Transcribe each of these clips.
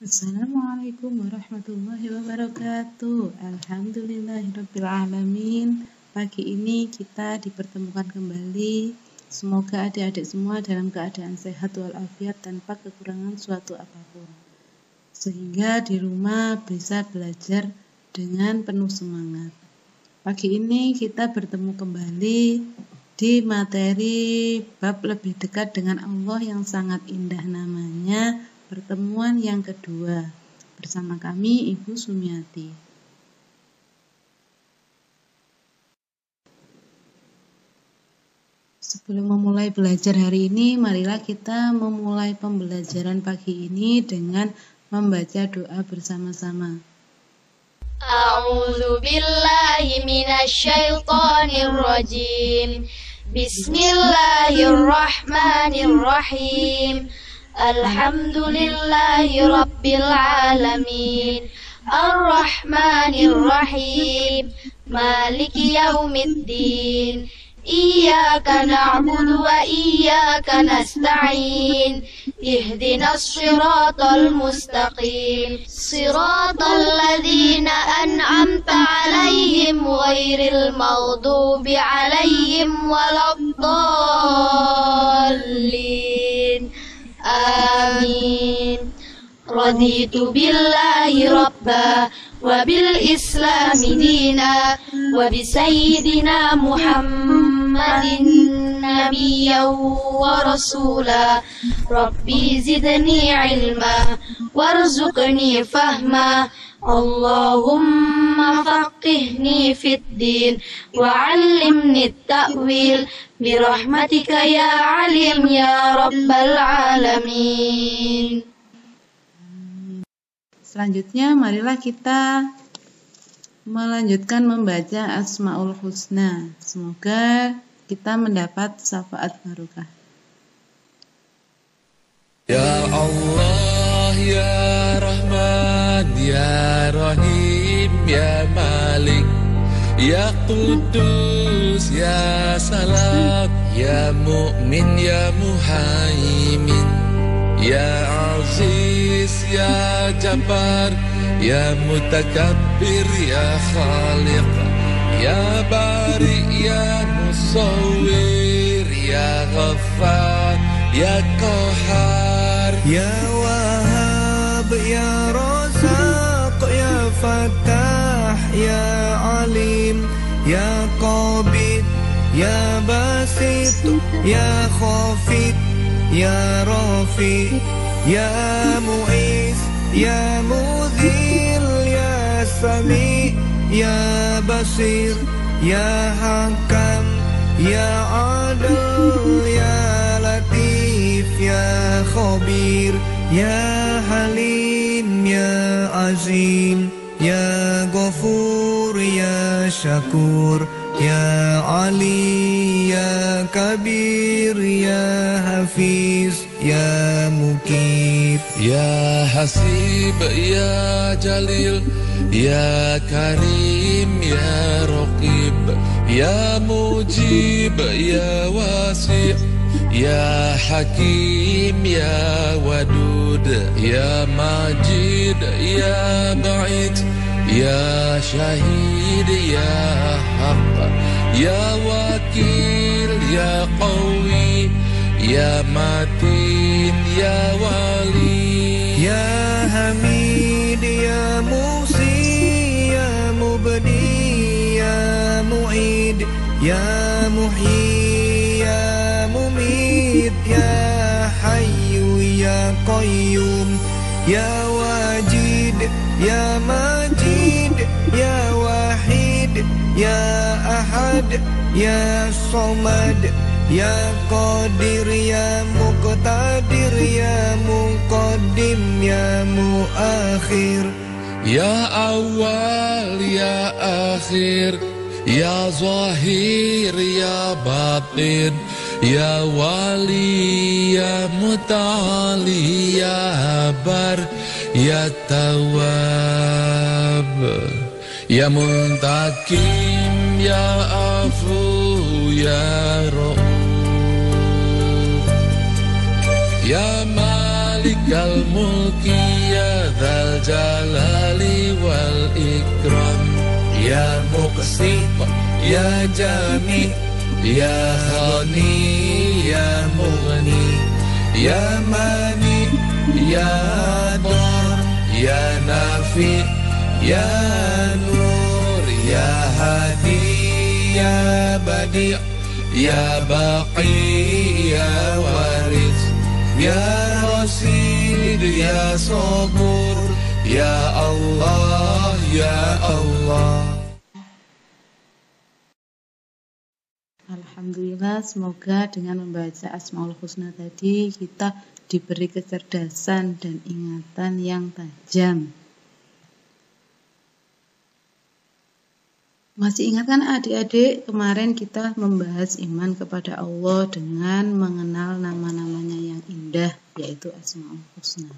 Assalamualaikum warahmatullahi wabarakatuh. Alhamdulillahirrabbilalamin. Pagi ini kita dipertemukan kembali. Semoga adik-adik semua dalam keadaan sehat walafiat tanpa kekurangan suatu apapun. Sehingga di rumah bisa belajar dengan penuh semangat. Pagi ini kita bertemu kembali di materi bab lebih dekat dengan Allah yang sangat indah namanya. Pertemuan yang kedua bersama kami Ibu Sumiati. Sebelum memulai belajar hari ini, marilah kita memulai pembelajaran pagi ini dengan membaca doa bersama-sama. A'udzu billahi minasyaitonir rajim. Bismillahirrahmanirrahim. Alhamdulillahi rabbil alamin. Ar-Rahmanir-Rahim. Maliki yaumiddin. Iyyaka na'budu wa iyyaka nasta'in. Ihdinas siratal mustaqim. Siratal ladzina an'amta 'alaihim ghairil maghdubi 'alaihim waladdallin. Amin. Raditu billahi rabba wa bil islami dina wa bi sayyidina Muhammadin nabiyyan wa rasula. Rabbi zidni ilma warzuqni fahma. Allahumma faqihni fid din wa 'allimni at-ta'wil birahmatika ya alim ya rabbal alamin. Selanjutnya marilah kita melanjutkan membaca Asmaul Husna. Semoga kita mendapat syafaat barokah. Ya Allah, Ya Rahman, Ya Rahim, Ya Malik, Ya Qudus, Ya Salam, Ya Mu'min, Ya Muhaimin, Ya Aziz, Ya Jabbar, Ya Mutakabbir, Ya Khaliq, Ya Bari, Ya Musawwir, Ya Ghaffar, Ya Qahar, Ya Wahhab, Ya Razaq, Ya Fattah, Ya Alim, Ya Qabid, Ya Basit, Ya Khafid, Ya Rafi, Ya Mu'iz, Ya Mudhil, Ya Sami, Ya Basir, Ya Hakam, Ya Adil, Ya Latif, Ya Khabir, Ya Halim, Ya Azim, Ya Ghafur, Ya Syakur, Ya Ali, Ya Kabir, Ya Hafiz, Ya Mukib, Ya Hasib, Ya Jalil, Ya Karim, Ya Raqib, Ya Mujib, Ya Wasi', Ya Hakim, Ya Wadud, Ya Majid, Ya Ba'id, Ya Syahid, Ya Haq, Ya Wakil, Ya Qawi, Ya Matin, Ya Wali, Ya Hamid, Ya Musi, Ya Mubdi, Ya Mu'id, Ya Muhyi, Ya Mumit, Ya Hayyu, Ya Qayyum, Ya Wajid, Ya Majid, Ya Wahid, Ya Ahad, Ya Somad, Ya Qadir, Ya Muqtadir, Ya Muqaddim, Ya Muakhir, Ya Awal, Ya Akhir, Ya Zahir, Ya Batin, Ya Wali, Ya Muta'ali, Ya Bar, Ya Tawab, Ya Muntakim, Ya Afu, Ya Ra'uf, Ya Malik, mulki ya dzal jalali wal ikram. Ya Muqsi, Ya Jami, Ya Khani, Ya Mughni, Ya Mani, Ya Dar, Ya Nafi, Ya Nur, Ya Hadi, Ya Badi', Ya Baqi, Ya Waris, Ya Rasid, Ya Sabur, Ya Allah, Ya Allah. Alhamdulillah, semoga dengan membaca Asmaul Husna tadi kita diberi kecerdasan dan ingatan yang tajam. Masih ingat kan adik-adik, kemarin kita membahas iman kepada Allah dengan mengenal nama-namanya yang indah, yaitu Asmaul Husna.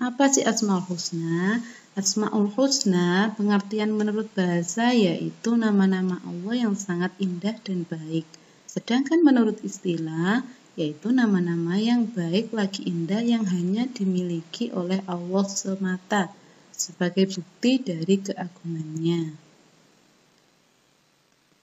Apa sih Asmaul Husna? Asmaul Husna pengertian menurut bahasa yaitu nama-nama Allah yang sangat indah dan baik. Sedangkan menurut istilah yaitu nama-nama yang baik lagi indah yang hanya dimiliki oleh Allah semata sebagai bukti dari keagungannya.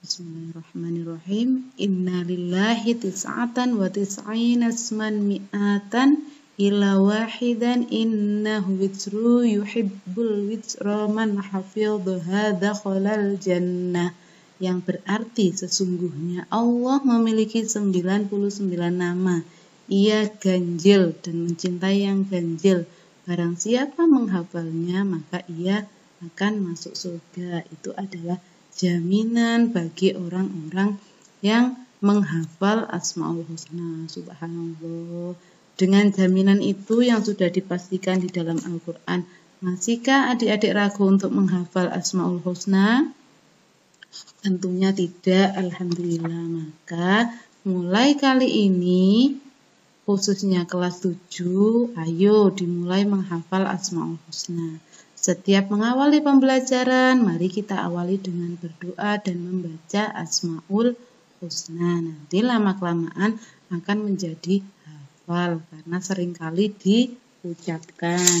Bismillahirrahmanirrahim. Inna lillahi tis'atan wa tis'ina asman mi'atan ila wahidan innahu witru yuhibbul witra man hafidhaha dakhalal jannah, yang berarti sesungguhnya Allah memiliki 99 nama. Ia ganjil dan mencintai yang ganjil. Barang siapa menghafalnya maka ia akan masuk surga. Itu adalah jaminan bagi orang-orang yang menghafal Asmaul Husna. Subhanallah. Dengan jaminan itu yang sudah dipastikan di dalam Al-Quran, masihkah adik-adik ragu untuk menghafal Asmaul Husna? Tentunya tidak, alhamdulillah. Maka mulai kali ini, khususnya kelas 7, ayo dimulai menghafal Asmaul Husna. Setiap mengawali pembelajaran, mari kita awali dengan berdoa dan membaca Asmaul Husna. Nanti lama-kelamaan akan menjadi hafal karena seringkali diucapkan.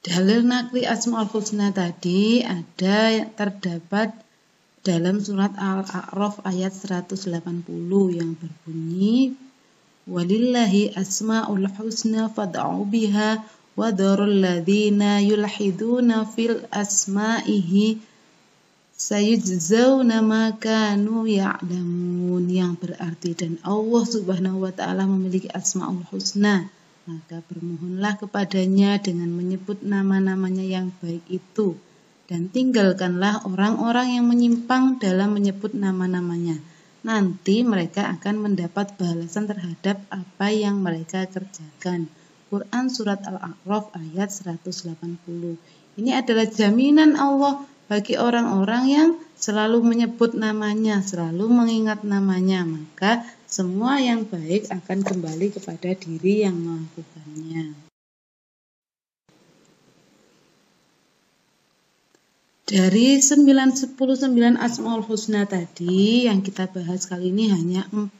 Dalil nakli Asmaul Husna tadi terdapat dalam surat Al-A'raf ayat 180 yang berbunyi walillahi asmaul husna fad'u biha wa dharul ladzina yulhiduna fil asma'ihi sayujzauna ma kanu ya'lamun, yang berarti dan Allah Subhanahu wa taala memiliki Asmaul Husna, maka bermohonlah kepadanya dengan menyebut nama-namanya yang baik itu dan tinggalkanlah orang-orang yang menyimpang dalam menyebut nama-namanya. Nanti mereka akan mendapat balasan terhadap apa yang mereka kerjakan. Quran Surat Al-A'raf ayat 180. Ini adalah jaminan Allah bagi orang-orang yang selalu menyebut namanya, selalu mengingat namanya. Maka semua yang baik akan kembali kepada diri yang melakukannya. Dari 99 Asmaul Husna tadi yang kita bahas kali ini hanya 4,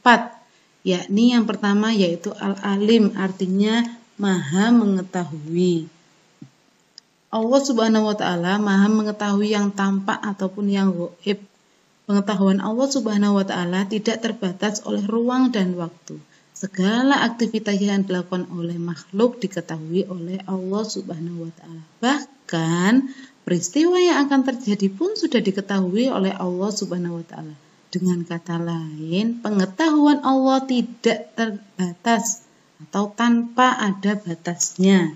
yakni yang pertama yaitu Al-Alim, artinya Maha Mengetahui. Allah Subhanahu wa taala Maha mengetahui yang tampak ataupun yang gaib. Pengetahuan Allah Subhanahu wa taala tidak terbatas oleh ruang dan waktu. Segala aktivitas yang dilakukan oleh makhluk diketahui oleh Allah Subhanahu wa taala. Bahkan peristiwa yang akan terjadi pun sudah diketahui oleh Allah Subhanahu wa taala. Dengan kata lain, pengetahuan Allah tidak terbatas atau tanpa ada batasnya.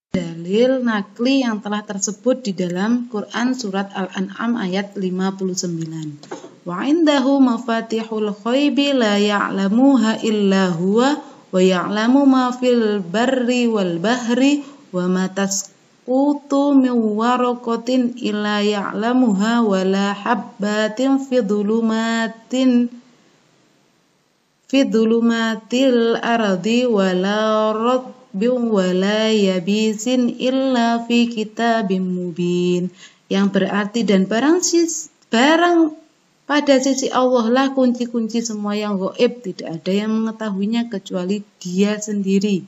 Dalil nakli yang telah tersebut di dalam Quran Surat Al-An'am ayat 59. Wa indahu mafatihul ghaibi la ya'lamuha illa huwa wa ya'lamu ma fil barri wal bahri wa ma tasqutu min waraqatin illa ya'lamuha wa la habbatin fi dhulumatil ardi wa la ratbin wa la yabisin illa fi kitabim mubin. Yang berarti dan barang pada sisi Allah lah kunci-kunci semua yang gaib, tidak ada yang mengetahuinya kecuali Dia sendiri.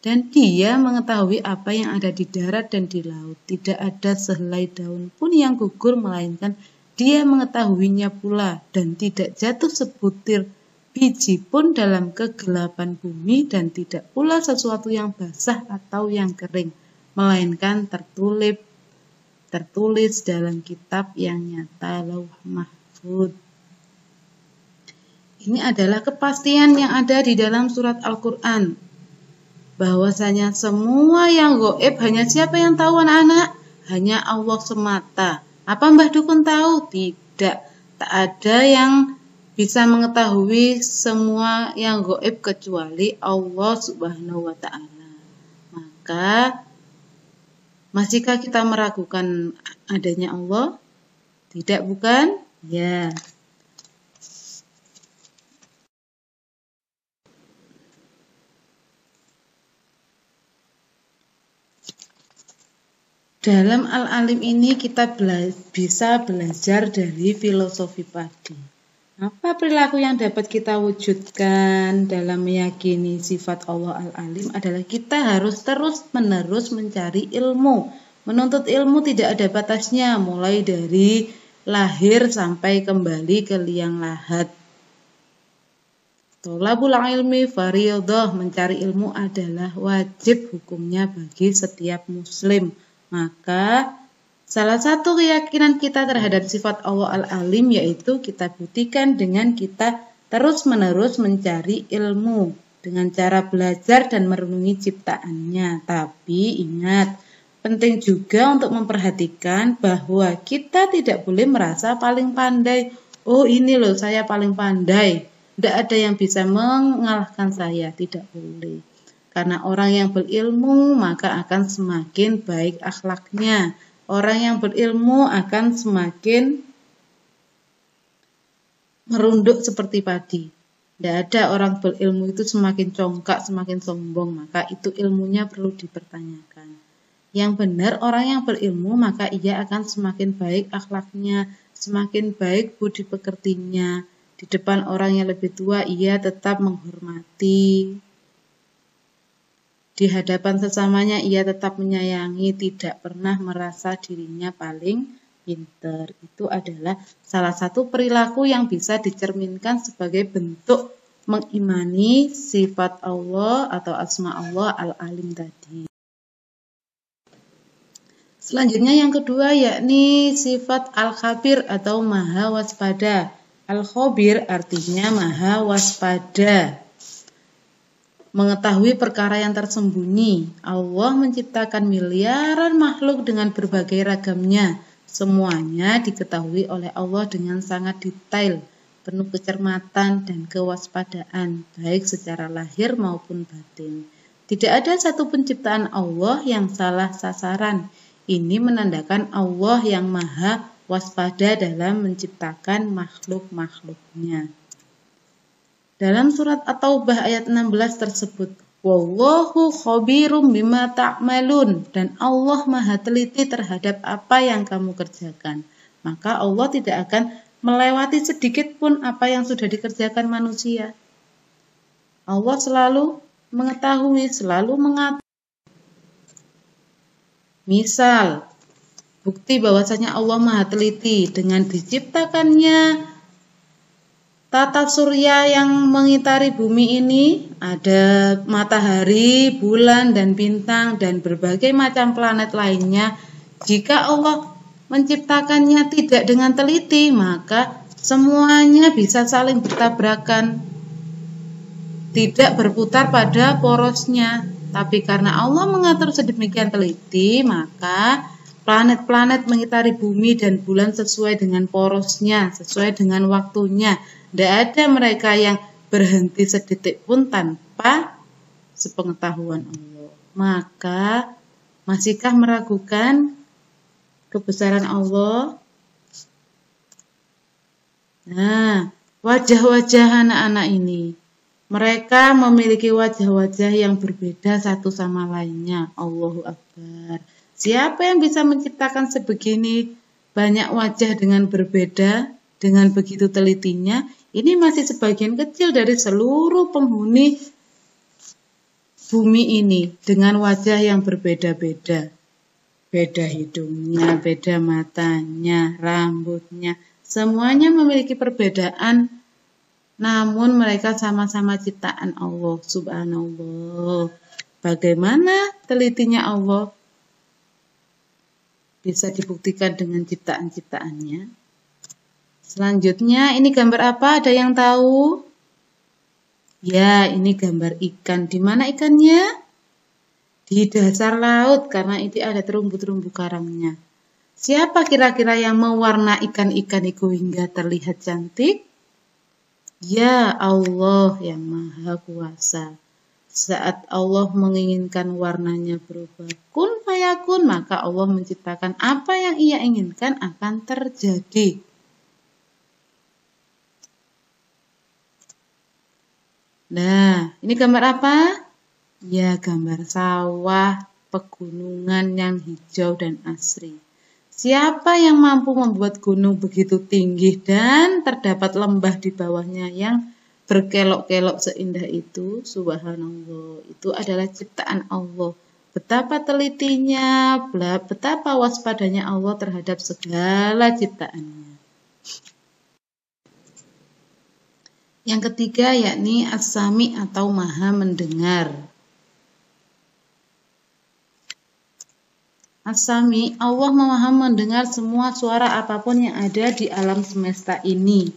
Dan Dia mengetahui apa yang ada di darat dan di laut. Tidak ada sehelai daun pun yang gugur, melainkan Dia mengetahuinya pula. Dan tidak jatuh sebutir biji pun dalam kegelapan bumi, dan tidak pula sesuatu yang basah atau yang kering, melainkan tertulis dalam kitab yang nyata, Lauh Mahfuz. Ini adalah kepastian yang ada di dalam surat Al-Quran, bahwasanya semua yang gaib hanya siapa yang tahu anak-anak? Hanya Allah semata. Apa Mbah Dukun tahu? Tidak. Tak ada yang bisa mengetahui semua yang gaib kecuali Allah Subhanahu wa Ta'ala. Maka masihkah kita meragukan adanya Allah? Tidak, bukan? Ya. Dalam Al-Alim ini kita bisa belajar dari filosofi padi. Apa perilaku yang dapat kita wujudkan dalam meyakini sifat Allah Al-Alim adalah kita harus terus-menerus mencari ilmu. Menuntut ilmu tidak ada batasnya, mulai dari lahir sampai kembali ke liang lahat. Tholabul ilmi fardhah, mencari ilmu adalah wajib hukumnya bagi setiap muslim. Maka salah satu keyakinan kita terhadap sifat Allah Al-Alim yaitu kita buktikan dengan kita terus-menerus mencari ilmu dengan cara belajar dan merenungi ciptaannya. Tapi ingat, penting juga untuk memperhatikan bahwa kita tidak boleh merasa paling pandai. Oh, ini loh saya paling pandai. Tidak ada yang bisa mengalahkan saya. Tidak boleh. Karena orang yang berilmu maka akan semakin baik akhlaknya. Orang yang berilmu akan semakin merunduk seperti padi. Tidak ada orang berilmu itu semakin congkak, semakin sombong. Maka itu ilmunya perlu dipertanyakan. Yang benar orang yang berilmu maka ia akan semakin baik akhlaknya, semakin baik budi pekertinya. Di depan orang yang lebih tua ia tetap menghormati. Di hadapan sesamanya ia tetap menyayangi, tidak pernah merasa dirinya paling pintar. Itu adalah salah satu perilaku yang bisa dicerminkan sebagai bentuk mengimani sifat Allah atau asma Allah Al-Alim tadi. Selanjutnya yang kedua yakni sifat Al-Khabir atau Maha Waspada. Al-Khabir artinya Maha Waspada. Mengetahui perkara yang tersembunyi. Allah menciptakan miliaran makhluk dengan berbagai ragamnya. Semuanya diketahui oleh Allah dengan sangat detail, penuh kecermatan dan kewaspadaan, baik secara lahir maupun batin. Tidak ada satu penciptaan Allah yang salah sasaran. Ini menandakan Allah yang maha waspada dalam menciptakan makhluk-makhluknya. Dalam surat At-Taubah ayat 16 tersebut, Wallahu khabirum bima ta'malun, dan Allah maha teliti terhadap apa yang kamu kerjakan. Maka Allah tidak akan melewati sedikit pun apa yang sudah dikerjakan manusia. Allah selalu mengetahui, selalu mengatur. Misal, bukti bahwasanya Allah maha teliti dengan diciptakannya tata surya yang mengitari bumi ini, ada matahari, bulan, dan bintang, dan berbagai macam planet lainnya. Jika Allah menciptakannya tidak dengan teliti, maka semuanya bisa saling bertabrakan, tidak berputar pada porosnya. Tapi karena Allah mengatur sedemikian teliti, maka planet-planet mengitari bumi dan bulan sesuai dengan porosnya, sesuai dengan waktunya. Tidak ada mereka yang berhenti sedetik pun tanpa sepengetahuan Allah. Maka, masihkah meragukan kebesaran Allah? Nah, wajah-wajah anak-anak ini Mereka memiliki wajah-wajah yang berbeda satu sama lainnya. Allahu Akbar. Siapa yang bisa menciptakan sebegini banyak wajah dengan berbeda, dengan begitu telitinya? Ini masih sebagian kecil dari seluruh penghuni bumi ini dengan wajah yang berbeda-beda. Beda hidungnya, beda matanya, rambutnya. Semuanya memiliki perbedaan, namun mereka sama-sama ciptaan Allah. Subhanallah. Bagaimana telitinya Allah? Bisa dibuktikan dengan ciptaan-ciptaannya. Selanjutnya, ini gambar apa? Ada yang tahu? Ya, ini gambar ikan. Di mana ikannya? Di dasar laut, karena ini ada terumbu-terumbu karangnya. Siapa kira-kira yang mewarna ikan-ikan itu hingga terlihat cantik? Ya Allah yang Maha Kuasa. Saat Allah menginginkan warnanya berubah kun fayakun, maka Allah menciptakan apa yang Ia inginkan akan terjadi. Nah, ini gambar apa? Ya, gambar sawah, pegunungan yang hijau dan asri. Siapa yang mampu membuat gunung begitu tinggi dan terdapat lembah di bawahnya yang berkelok-kelok seindah itu? Subhanallah, itu adalah ciptaan Allah. Betapa telitinya, betapa waspadanya Allah terhadap segala ciptaannya. Yang ketiga yakni As-Sami atau Maha Mendengar. As-Sami, Allah Maha mendengar semua suara apapun yang ada di alam semesta ini.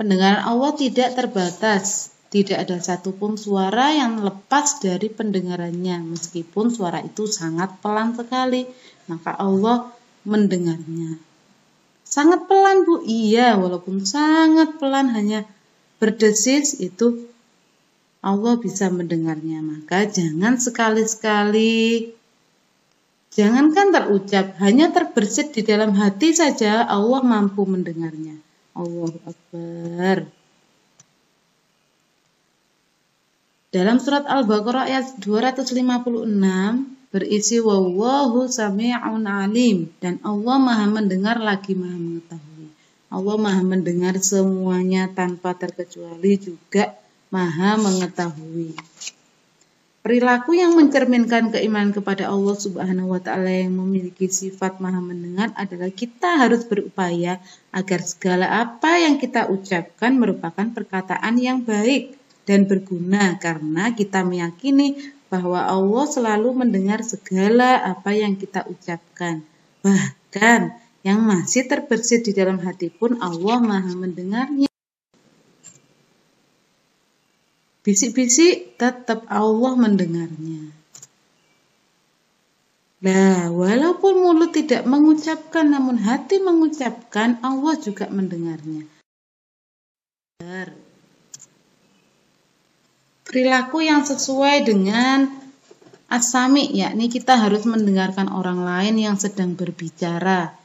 Pendengaran Allah tidak terbatas, tidak ada satupun suara yang lepas dari pendengarannya, meskipun suara itu sangat pelan sekali, maka Allah mendengarnya. Sangat pelan, Bu? Iya, walaupun sangat pelan, hanya berdesis, itu Allah bisa mendengarnya. Maka jangan sekali-sekali, jangankan terucap, hanya terbersit di dalam hati saja Allah mampu mendengarnya. Allahu Akbar. Dalam surat Al-Baqarah ayat 256 berisi wallahu sami'un alim, dan Allah Maha mendengar lagi Maha mengetahui. Allah Maha mendengar semuanya tanpa terkecuali, juga Maha mengetahui. Perilaku yang mencerminkan keimanan kepada Allah Subhanahu wa Ta'ala yang memiliki sifat Maha mendengar adalah kita harus berupaya agar segala apa yang kita ucapkan merupakan perkataan yang baik dan berguna, karena kita meyakini bahwa Allah selalu mendengar segala apa yang kita ucapkan. Bahkan yang masih terbersit di dalam hati pun Allah Maha mendengarnya. Bisik-bisik tetap Allah mendengarnya. Nah, walaupun mulut tidak mengucapkan, namun hati mengucapkan, Allah juga mendengarnya. Perilaku yang sesuai dengan As-Sami, yakni kita harus mendengarkan orang lain yang sedang berbicara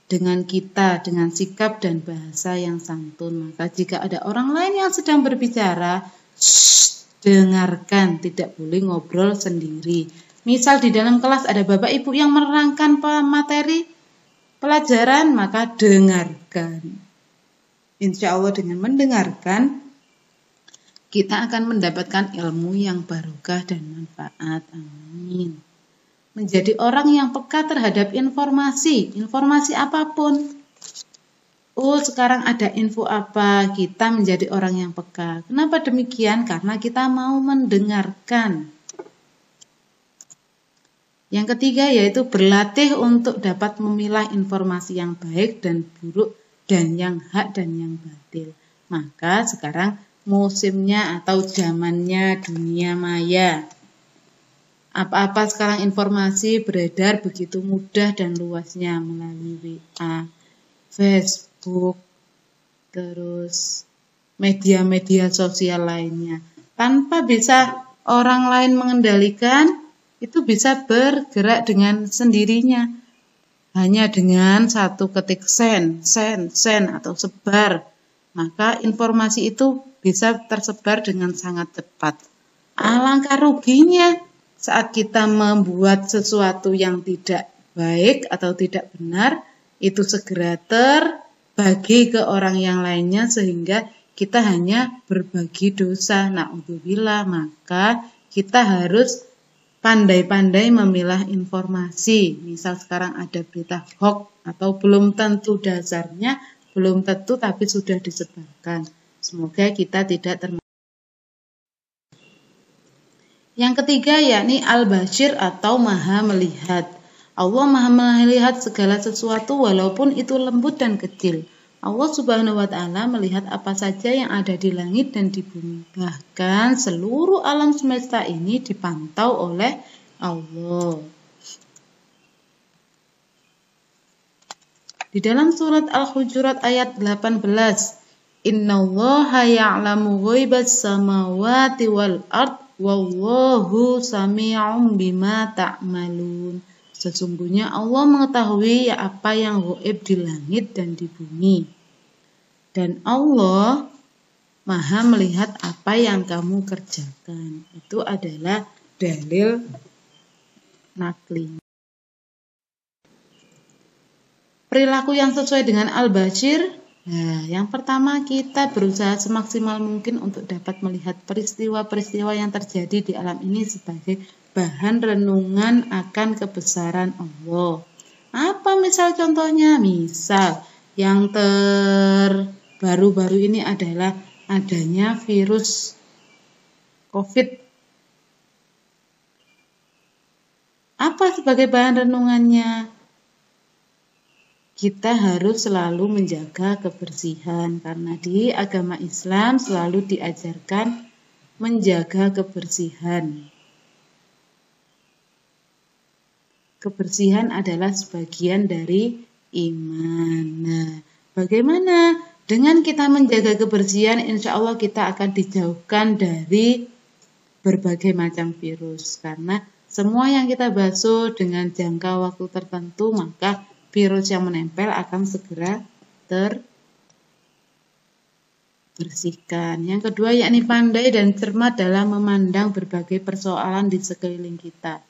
dengan kita, dengan sikap dan bahasa yang santun. Maka jika ada orang lain yang sedang berbicara, dengarkan, tidak boleh ngobrol sendiri. Misal di dalam kelas ada bapak ibu yang menerangkan materi pelajaran, maka dengarkan. Insya Allah dengan mendengarkan, kita akan mendapatkan ilmu yang barokah dan manfaat. Amin. Menjadi orang yang peka terhadap informasi apapun. Oh, sekarang ada info apa? Kita menjadi orang yang peka. Kenapa demikian? Karena kita mau mendengarkan. Yang ketiga yaitu berlatih untuk dapat memilah informasi yang baik dan buruk, dan yang hak dan yang batil. Maka sekarang musimnya atau zamannya dunia maya. Apa-apa sekarang informasi beredar begitu mudah dan luasnya melalui WA, Facebook, terus media-media sosial lainnya. Tanpa bisa orang lain mengendalikan, itu bisa bergerak dengan sendirinya. Hanya dengan satu ketik send atau sebar, maka informasi itu bisa tersebar dengan sangat cepat. Alangkah ruginya saat kita membuat sesuatu yang tidak baik atau tidak benar, itu segera terbagi ke orang yang lainnya sehingga kita hanya berbagi dosa. Na'udzubillah, maka kita harus pandai-pandai memilah informasi. Misal sekarang ada berita hoax atau belum tentu dasarnya, belum tentu tapi sudah disebarkan. Semoga kita tidak termasuk. Yang ketiga yakni Al-Basir atau Maha Melihat. Allah Maha melihat segala sesuatu walaupun itu lembut dan kecil. Allah Subhanahu wa Ta'ala melihat apa saja yang ada di langit dan di bumi. Bahkan seluruh alam semesta ini dipantau oleh Allah. Di dalam surat Al-Hujurat ayat 18, Innallaha ya'lamu ghaibas samawati wal ard wallahu sami'un bima ta'malun. Sesungguhnya Allah mengetahui apa yang gaib di langit dan di bumi. Dan Allah Maha melihat apa yang kamu kerjakan. Itu adalah dalil nakli. Perilaku yang sesuai dengan Al-Basir. Nah, yang pertama kita berusaha semaksimal mungkin untuk dapat melihat peristiwa-peristiwa yang terjadi di alam ini sebagai bahan renungan akan kebesaran Allah. Apa misal contohnya? Misal yang terbaru-baru ini adalah adanya virus COVID. Apa sebagai bahan renungannya? Kita harus selalu menjaga kebersihan karena di agama Islam selalu diajarkan menjaga kebersihan. Kebersihan adalah sebagian dari iman. Nah, bagaimana? Dengan kita menjaga kebersihan, insya Allah kita akan dijauhkan dari berbagai macam virus. Karena semua yang kita basuh dengan jangka waktu tertentu, maka virus yang menempel akan segera terbersihkan. Yang kedua, yakni pandai dan cermat dalam memandang berbagai persoalan di sekeliling kita.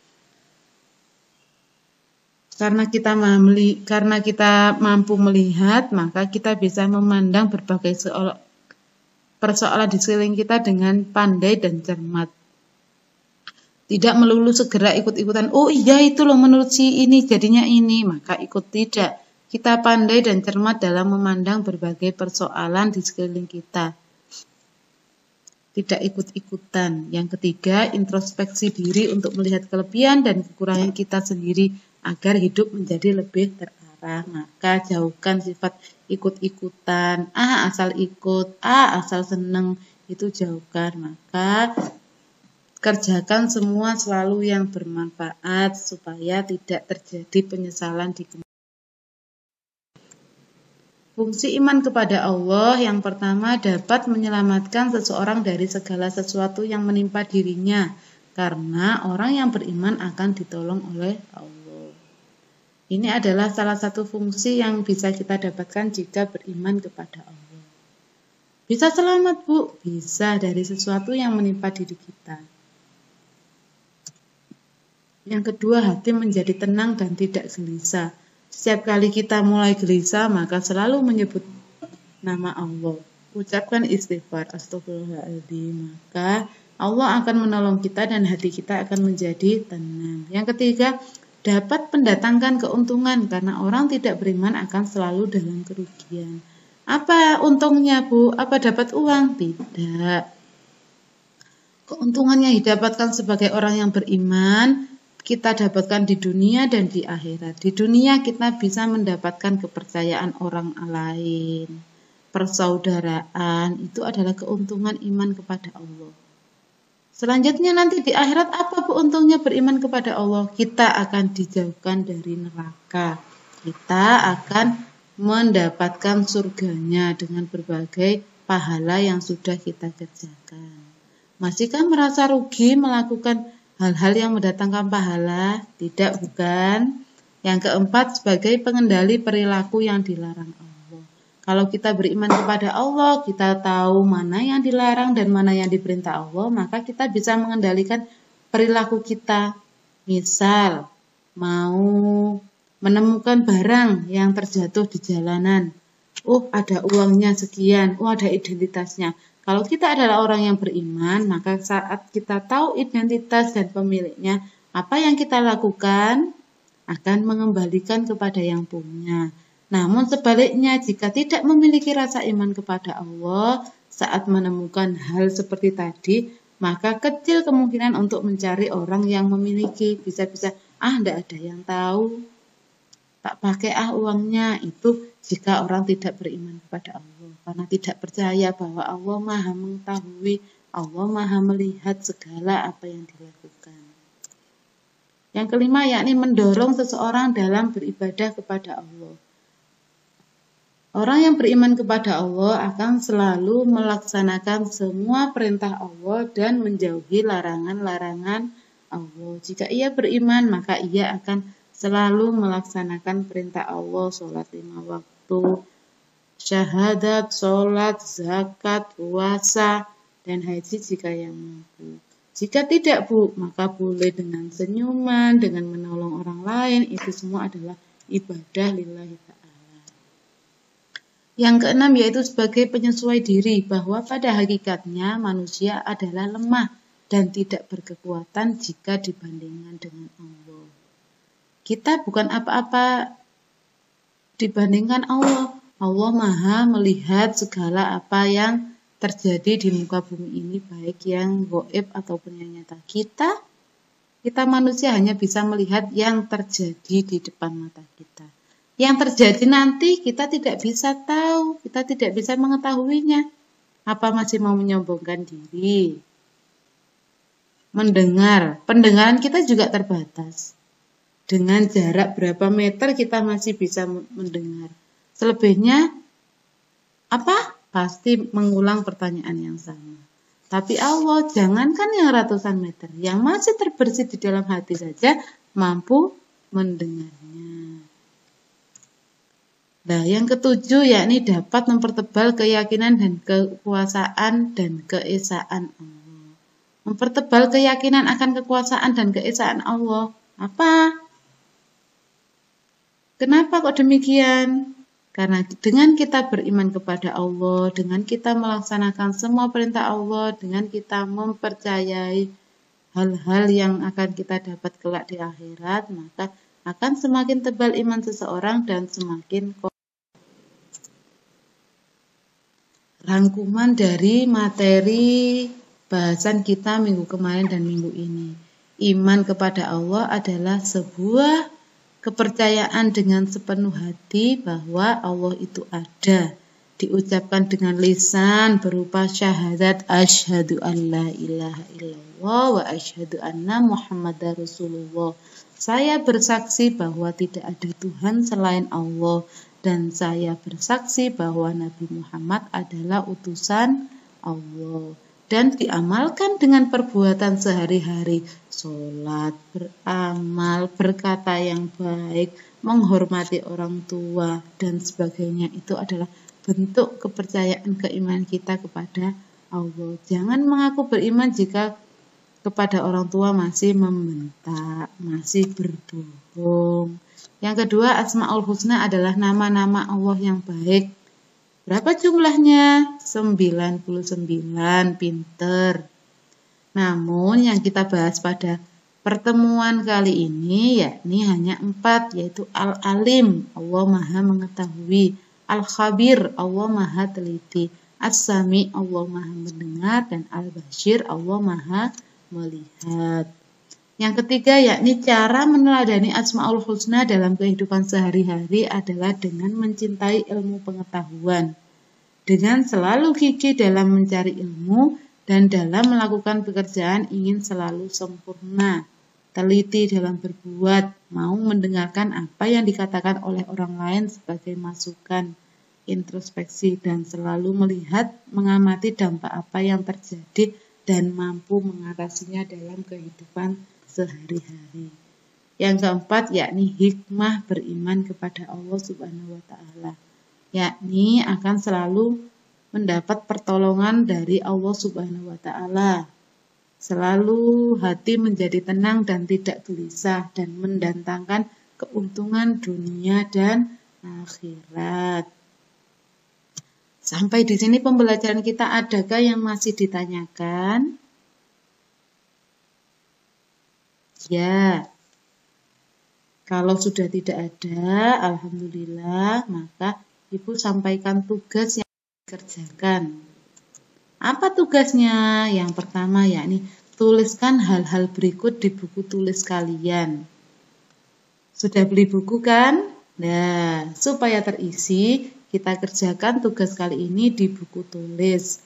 Karena kita mampu melihat, maka kita bisa memandang berbagai persoalan di sekeliling kita dengan pandai dan cermat. Tidak melulu segera ikut-ikutan, oh iya itu loh menurut si ini jadinya ini, maka ikut tidak. Kita pandai dan cermat dalam memandang berbagai persoalan di sekeliling kita. Tidak ikut-ikutan. Yang ketiga, introspeksi diri untuk melihat kelebihan dan kekurangan kita sendiri agar hidup menjadi lebih terarah. Maka jauhkan sifat ikut-ikutan, asal ikut, asal seneng, itu jauhkan. Maka kerjakan semua selalu yang bermanfaat supaya tidak terjadi penyesalan di kemudian. Fungsi iman kepada Allah yang pertama dapat menyelamatkan seseorang dari segala sesuatu yang menimpa dirinya, karena orang yang beriman akan ditolong oleh Allah. Ini adalah salah satu fungsi yang bisa kita dapatkan jika beriman kepada Allah. Bisa selamat, Bu? Bisa, dari sesuatu yang menimpa diri kita. Yang kedua, hati menjadi tenang dan tidak gelisah. Setiap kali kita mulai gelisah, maka selalu menyebut nama Allah. Ucapkan istighfar, astagfirullahaladzim. Maka Allah akan menolong kita dan hati kita akan menjadi tenang. Yang ketiga, dapat mendatangkan keuntungan karena orang tidak beriman akan selalu dalam kerugian. Apa untungnya, Bu? Apa dapat uang? Tidak. Keuntungan yang didapatkan sebagai orang yang beriman kita dapatkan di dunia dan di akhirat. Di dunia kita bisa mendapatkan kepercayaan orang lain, persaudaraan, itu adalah keuntungan iman kepada Allah. Selanjutnya nanti di akhirat apa untungnya beriman kepada Allah? Kita akan dijauhkan dari neraka. Kita akan mendapatkan surganya dengan berbagai pahala yang sudah kita kerjakan. Masihkah merasa rugi melakukan hal-hal yang mendatangkan pahala? Tidak, bukan. Yang keempat, sebagai pengendali perilaku yang dilarang Allah. Kalau kita beriman kepada Allah, kita tahu mana yang dilarang dan mana yang diperintah Allah, maka kita bisa mengendalikan perilaku kita. Misal, mau menemukan barang yang terjatuh di jalanan. Ada uangnya sekian, ada identitasnya. Kalau kita adalah orang yang beriman, maka saat kita tahu identitas dan pemiliknya, apa yang kita lakukan akan mengembalikan kepada yang punya. Namun sebaliknya, jika tidak memiliki rasa iman kepada Allah, saat menemukan hal seperti tadi, maka kecil kemungkinan untuk mencari orang yang memiliki. Bisa-bisa, tidak ada yang tahu, tak pakai uangnya. Itu jika orang tidak beriman kepada Allah, karena tidak percaya bahwa Allah Maha mengetahui, Allah Maha melihat segala apa yang dilakukan. Yang kelima, yakni mendorong seseorang dalam beribadah kepada Allah. Orang yang beriman kepada Allah akan selalu melaksanakan semua perintah Allah dan menjauhi larangan-larangan Allah. Jika ia beriman, maka ia akan selalu melaksanakan perintah Allah, sholat 5 waktu, syahadat, sholat, zakat, puasa, dan haji jika yang mampu. Jika tidak, maka boleh dengan senyuman, dengan menolong orang lain, itu semua adalah ibadah lillahi ta'ala. Yang keenam yaitu sebagai penyesuai diri, bahwa pada hakikatnya manusia adalah lemah dan tidak berkekuatan jika dibandingkan dengan Allah. Kita bukan apa-apa dibandingkan Allah. Allah Maha melihat segala apa yang terjadi di muka bumi ini, baik yang gaib ataupun yang nyata. Kita manusia hanya bisa melihat yang terjadi di depan mata kita. Yang terjadi nanti kita tidak bisa tahu, kita tidak bisa mengetahuinya. Apa masih mau menyombongkan diri? Mendengar, pendengaran kita juga terbatas. Dengan jarak berapa meter kita masih bisa mendengar. Selebihnya apa? Pasti mengulang pertanyaan yang sama. Tapi Allah, jangankan yang ratusan meter, yang masih terbersih di dalam hati saja mampu mendengarnya. Nah, yang ketujuh yakni dapat mempertebal keyakinan dan kekuasaan dan keesaan Allah. Mempertebal keyakinan akan kekuasaan dan keesaan Allah. Apa? Kenapa kok demikian? Karena dengan kita beriman kepada Allah, dengan kita melaksanakan semua perintah Allah, dengan kita mempercayai hal-hal yang akan kita dapat kelak di akhirat, maka akan semakin tebal iman seseorang dan semakin rangkuman dari materi bahasan kita minggu kemarin dan minggu ini. Iman kepada Allah adalah sebuah kepercayaan dengan sepenuh hati bahwa Allah itu ada. Diucapkan dengan lisan berupa syahadat asyhadu an la ilaha illallah wa asyhadu anna Muhammadar Rasulullah. Saya bersaksi bahwa tidak ada Tuhan selain Allah. Dan saya bersaksi bahwa Nabi Muhammad adalah utusan Allah. Dan diamalkan dengan perbuatan sehari-hari. Sholat, beramal, berkata yang baik, menghormati orang tua, dan sebagainya. Itu adalah bentuk kepercayaan keimanan kita kepada Allah. Jangan mengaku beriman jika kepada orang tua masih membentak, masih berbohong. Yang kedua, Asmaul Husna adalah nama-nama Allah yang baik. Berapa jumlahnya? 99, pinter. Namun yang kita bahas pada pertemuan kali ini yakni hanya 4, yaitu Al-Alim, Allah Maha mengetahui, Al-Khabir, Allah Maha teliti, As-Sami, Allah Maha mendengar, dan Al-Bashir, Allah Maha melihat. Yang ketiga yakni cara meneladani Asmaul Husna dalam kehidupan sehari-hari adalah dengan mencintai ilmu pengetahuan, dengan selalu gigih dalam mencari ilmu dan dalam melakukan pekerjaan ingin selalu sempurna, teliti dalam berbuat, mau mendengarkan apa yang dikatakan oleh orang lain sebagai masukan, introspeksi, dan selalu melihat, mengamati dampak apa yang terjadi dan mampu mengatasinya dalam kehidupan sehari-hari. Yang keempat yakni hikmah beriman kepada Allah Subhanahu wa Ta'ala. yakni akan selalu mendapat pertolongan dari Allah Subhanahu wa Ta'ala. Selalu hati menjadi tenang dan tidak gelisah dan mendatangkan keuntungan dunia dan akhirat. Sampai di sini pembelajaran kita, adakah yang masih ditanyakan? Ya. Kalau sudah tidak ada, alhamdulillah, maka Ibu sampaikan tugas yang dikerjakan. Apa tugasnya? Yang pertama yakni tuliskan hal-hal berikut di buku tulis kalian. Sudah beli buku kan? Nah, supaya terisi, kita kerjakan tugas kali ini di buku tulis.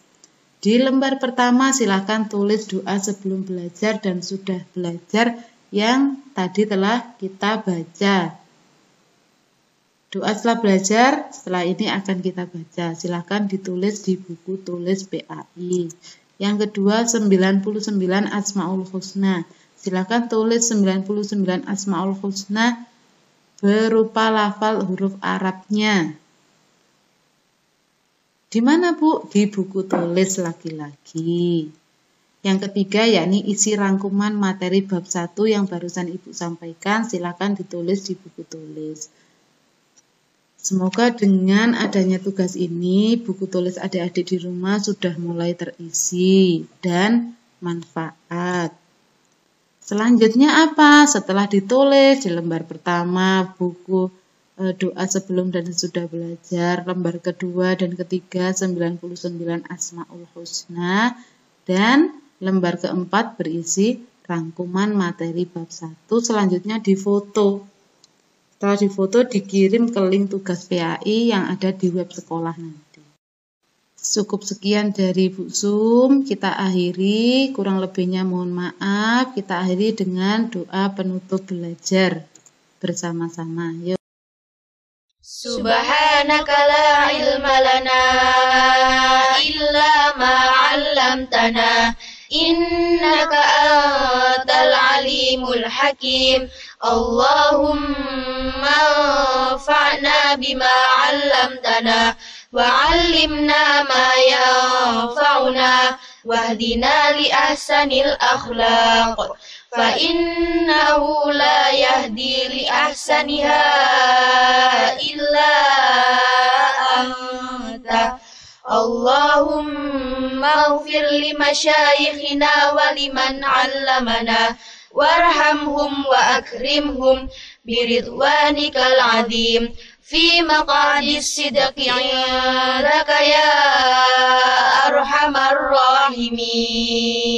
Di lembar pertama silakan tulis doa sebelum belajar dan sudah belajar yang tadi telah kita baca. Doa setelah belajar, setelah ini akan kita baca. Silakan ditulis di buku tulis PAI. Yang kedua, 99 Asmaul Husna. Silakan tulis 99 Asmaul Husna berupa lafal huruf Arabnya. Di mana, Bu? Di buku tulis laki-laki. Yang ketiga, yakni isi rangkuman materi bab 1 yang barusan Ibu sampaikan. Silakan ditulis di buku tulis. Semoga dengan adanya tugas ini, buku tulis adik-adik di rumah sudah mulai terisi dan manfaat. Selanjutnya apa? Setelah ditulis di lembar pertama, buku doa sebelum dan sudah belajar, lembar kedua dan ketiga 99 Asmaul Husna, dan lembar keempat berisi rangkuman materi bab 1. Selanjutnya difoto. Setelah difoto, dikirim ke link tugas PAI yang ada di web sekolah nanti. Cukup sekian dari Bu Sum, kita akhiri, kurang lebihnya mohon maaf, kita akhiri dengan doa penutup belajar bersama-sama. Yuk. Subhanaka la ilma lana illa ma 'allamtana innaka antal alimul hakim. Allahumma anfa'na bima 'allamtana wa 'allimna ma yanfa'una wahdina li ahsanil akhlaq fa innahu la yahdi li ahsaniha illa anta. Allahumma ighfir li masyayikhina wa liman 'allamana warhamhum wa akrimhum biridwanikal azim fi maqadis sidqi 'indaka ya arhamar rahimin.